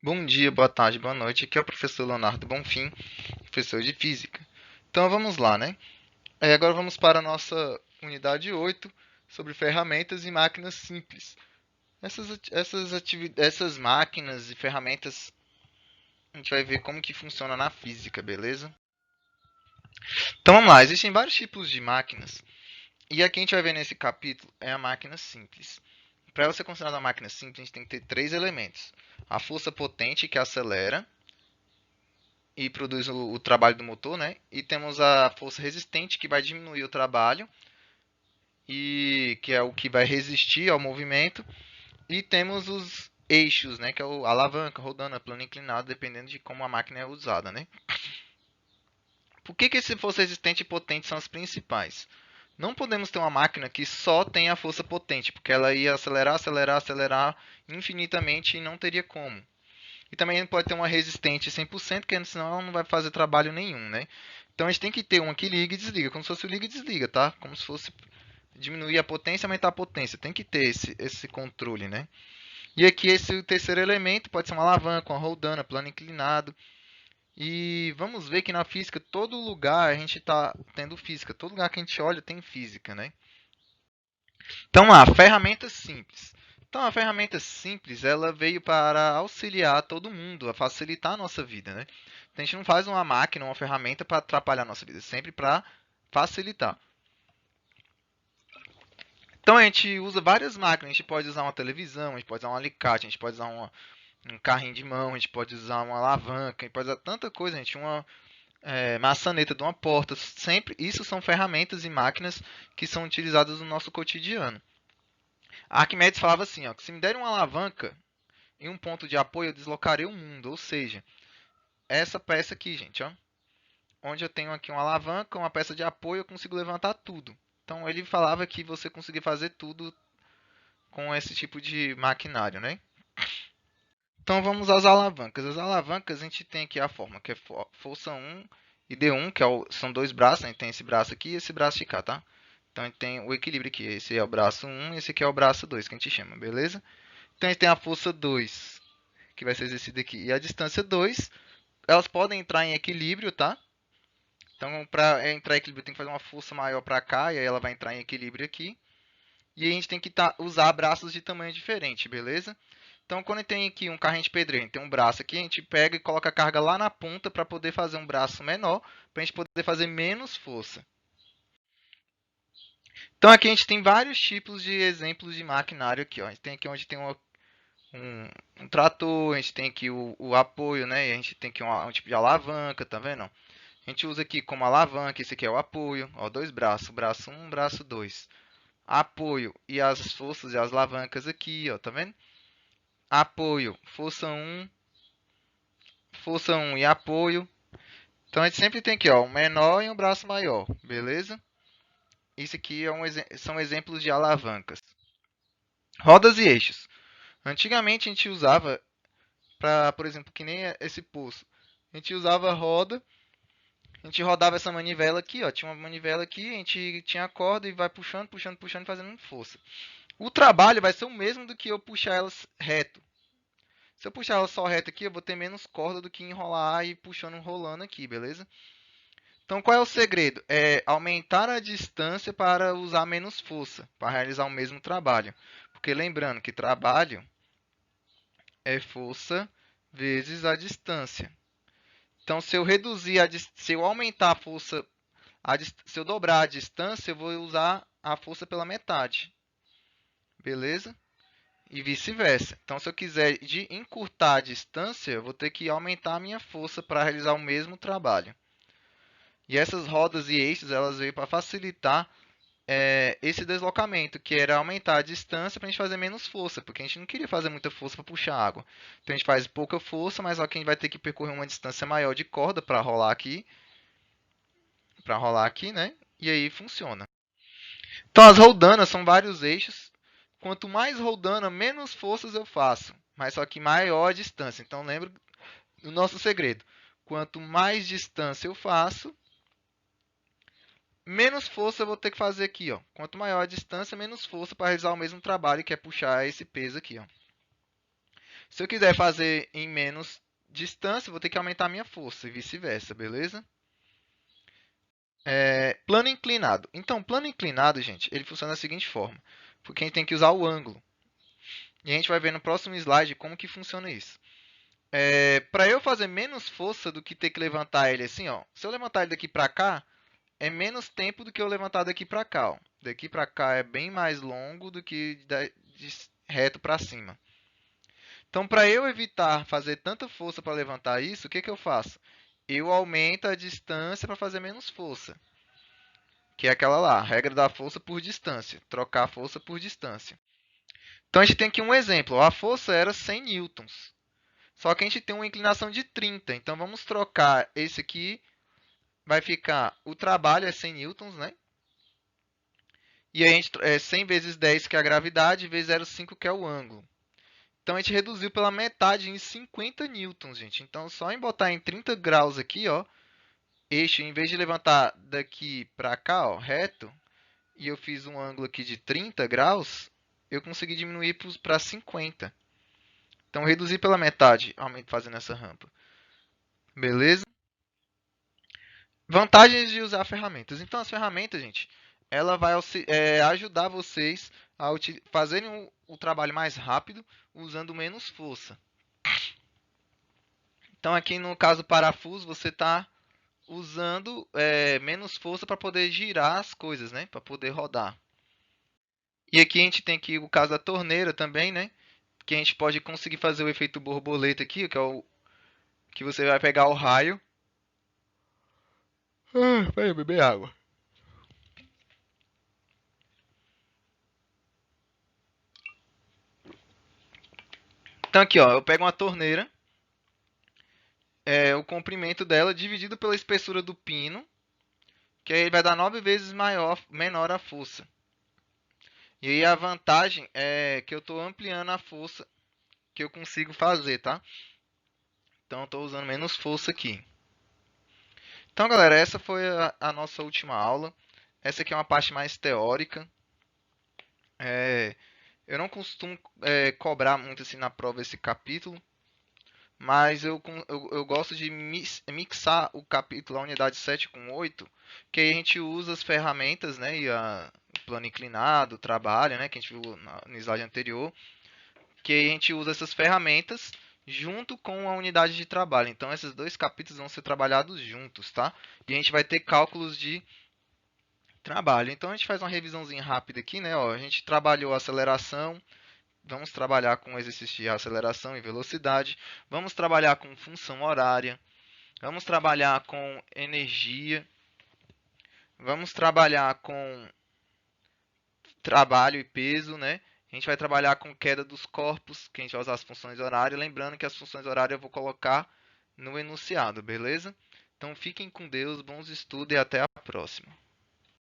Bom dia, boa tarde, boa noite. Aqui é o professor Leonardo Bonfim, professor de Física. Então vamos lá, né? Agora vamos para a nossa unidade 8 sobre ferramentas e máquinas simples. Essas máquinas e ferramentas a gente vai ver como que funciona na física, beleza? Então vamos lá, existem vários tipos de máquinas e aqui a gente vai ver nesse capítulo é a máquina simples. Para ela ser considerada uma máquina simples, a gente tem que ter três elementos: a força potente que acelera e produz o trabalho do motor, né? E temos a força resistente que vai diminuir o trabalho e que é o que vai resistir ao movimento. E temos os eixos, né? Que é a alavanca, rodando, a plano inclinado, dependendo de como a máquina é usada, né? Por que esse força resistente e potente são as principais? Não podemos ter uma máquina que só tem a força potente, porque ela ia acelerar, acelerar, acelerar infinitamente e não teria como. E também pode ter uma resistente 100%, que senão ela não vai fazer trabalho nenhum, né? Então a gente tem que ter uma que liga e desliga, como se fosse o liga e desliga, tá? Como se fosse diminuir a potência, aumentar a potência. Tem que ter esse controle, né? E aqui esse terceiro elemento pode ser uma alavanca, uma roldana, plano inclinado. E vamos ver que na física, todo lugar a gente está tendo física. Todo lugar que a gente olha tem física, né? Então lá, ferramentas simples. Então a ferramenta simples, ela veio para auxiliar todo mundo, a facilitar a nossa vida, né? Então, a gente não faz uma máquina, uma ferramenta para atrapalhar a nossa vida, sempre para facilitar. Então a gente usa várias máquinas, a gente pode usar uma televisão, a gente pode usar um alicate, a gente pode usar um carrinho de mão, a gente pode usar uma alavanca, a gente pode usar tanta coisa, a gente uma maçaneta de uma porta, sempre isso são ferramentas e máquinas que são utilizadas no nosso cotidiano. A Arquimedes falava assim, ó, que se me derem uma alavanca em um ponto de apoio, eu deslocarei o mundo. Ou seja, essa peça aqui, gente, ó, onde eu tenho aqui uma alavanca, uma peça de apoio, eu consigo levantar tudo. Então ele falava que você conseguia fazer tudo com esse tipo de maquinário, né? Então vamos às alavancas. As alavancas a gente tem aqui a forma que é força 1 e D1, que são dois braços, né? A gente tem esse braço aqui e esse braço de cá, tá? Então a gente tem o equilíbrio aqui. Esse é o braço 1 e esse aqui é o braço 2, que a gente chama, beleza? Então a gente tem a força 2, que vai ser exercida aqui, e a distância 2. Elas podem entrar em equilíbrio, tá? Então, para entrar em equilíbrio, tem que fazer uma força maior para cá, e aí ela vai entrar em equilíbrio aqui. E a gente tem que usar braços de tamanho diferente, beleza? Então, quando tem aqui um carrinho de pedreiro, tem um braço aqui, a gente pega e coloca a carga lá na ponta para poder fazer um braço menor, para a gente poder fazer menos força. Então, aqui a gente tem vários tipos de exemplos de maquinário aqui. Ó. A gente tem aqui onde tem um trator, a gente tem aqui o apoio, né? E a gente tem aqui um tipo de alavanca, tá vendo? A gente usa aqui como alavanca, esse aqui é o apoio, ó, dois braços, braço 1, braço 2. Apoio e as forças e as alavancas aqui, ó, tá vendo? Apoio, força um e apoio. Então a gente sempre tem aqui, ó, um menor e um braço maior, beleza? Isso aqui são exemplos de alavancas. Rodas e eixos. Antigamente a gente usava para, por exemplo, que nem esse pulso. A gente usava roda, a gente rodava essa manivela aqui, ó, tinha uma manivela aqui, a gente tinha a corda e vai puxando, puxando, puxando, fazendo força. O trabalho vai ser o mesmo do que eu puxar elas reto. Se eu puxar ela só reto aqui, eu vou ter menos corda do que enrolar e puxando, rolando aqui, beleza? Então, qual é o segredo? É aumentar a distância para usar menos força, para realizar o mesmo trabalho. Porque lembrando que trabalho é força vezes a distância. Então, se eu reduzir se eu aumentar a força, se eu dobrar a distância, eu vou usar a força pela metade. Beleza? E vice-versa. Então, se eu quiser encurtar a distância, eu vou ter que aumentar a minha força para realizar o mesmo trabalho. E essas rodas e eixos, elas veio para facilitar esse deslocamento, que era aumentar a distância para a gente fazer menos força, porque a gente não queria fazer muita força para puxar água. Então a gente faz pouca força, mas só que a gente vai ter que percorrer uma distância maior de corda para rolar aqui, né? E aí funciona. Então as roldanas são vários eixos. Quanto mais roldana, menos forças eu faço, mas só que maior a distância. Então lembra do nosso segredo. Quanto mais distância eu faço, menos força eu vou ter que fazer aqui, ó. Quanto maior a distância, menos força para realizar o mesmo trabalho, que é puxar esse peso aqui, ó. Se eu quiser fazer em menos distância, vou ter que aumentar a minha força e vice-versa, beleza? Plano inclinado. Então, plano inclinado, gente, ele funciona da seguinte forma. Porque a gente tem que usar o ângulo. E a gente vai ver no próximo slide como que funciona isso. Para eu fazer menos força do que ter que levantar ele assim, ó. Se eu levantar ele daqui para cá, é menos tempo do que eu levantar daqui para cá, ó. Daqui para cá é bem mais longo do que de reto para cima. Então, para eu evitar fazer tanta força para levantar isso, o que que eu faço? Eu aumento a distância para fazer menos força. Que é aquela lá, regra da força por distância. Trocar a força por distância. Então, a gente tem aqui um exemplo. A força era 100 newtons. Só que a gente tem uma inclinação de 30. Então, vamos trocar esse aqui. Vai ficar, o trabalho é 100 newtons, né? E a gente, 100 vezes 10, que é a gravidade, vezes 0,5, que é o ângulo. Então, a gente reduziu pela metade em 50 newtons, gente. Então, só em botar em 30 graus aqui, ó, eixo, em vez de levantar daqui para cá, ó, reto, e eu fiz um ângulo aqui de 30 graus, eu consegui diminuir para 50. Então, reduzi pela metade, fazendo essa rampa. Beleza? Vantagens de usar ferramentas. Então, as ferramentas, gente, ela vai ajudar vocês a fazerem o trabalho mais rápido, usando menos força. Então, aqui no caso parafuso, você está usando menos força para poder girar as coisas, né? Para poder rodar. E aqui a gente tem aqui o caso da torneira também, né? Que a gente pode conseguir fazer o efeito borboleta aqui, que é o que você vai pegar o raio. Vai beber água. Então aqui, ó, eu pego uma torneira, o comprimento dela dividido pela espessura do pino, que aí vai dar 9 vezes menor a força. E aí a vantagem é que eu estou ampliando a força que eu consigo fazer, tá? Então eu estou usando menos força aqui. Então, galera, essa foi a nossa última aula. Essa aqui é uma parte mais teórica. Eu não costumo cobrar muito assim na prova esse capítulo, mas eu gosto de mixar o capítulo, a unidade 7 com 8, que aí a gente usa as ferramentas, né, e o plano inclinado, o trabalho, né, que a gente viu no slide anterior, que aí a gente usa essas ferramentas junto com a unidade de trabalho. Então, esses dois capítulos vão ser trabalhados juntos, tá? E a gente vai ter cálculos de trabalho. Então, a gente faz uma revisãozinha rápida aqui, né? Ó, a gente trabalhou a aceleração, vamos trabalhar com exercício de aceleração e velocidade, vamos trabalhar com função horária, vamos trabalhar com energia, vamos trabalhar com trabalho e peso, né? A gente vai trabalhar com queda dos corpos, que a gente vai usar as funções horárias. Lembrando que as funções horárias eu vou colocar no enunciado, beleza? Então fiquem com Deus, bons estudos e até a próxima.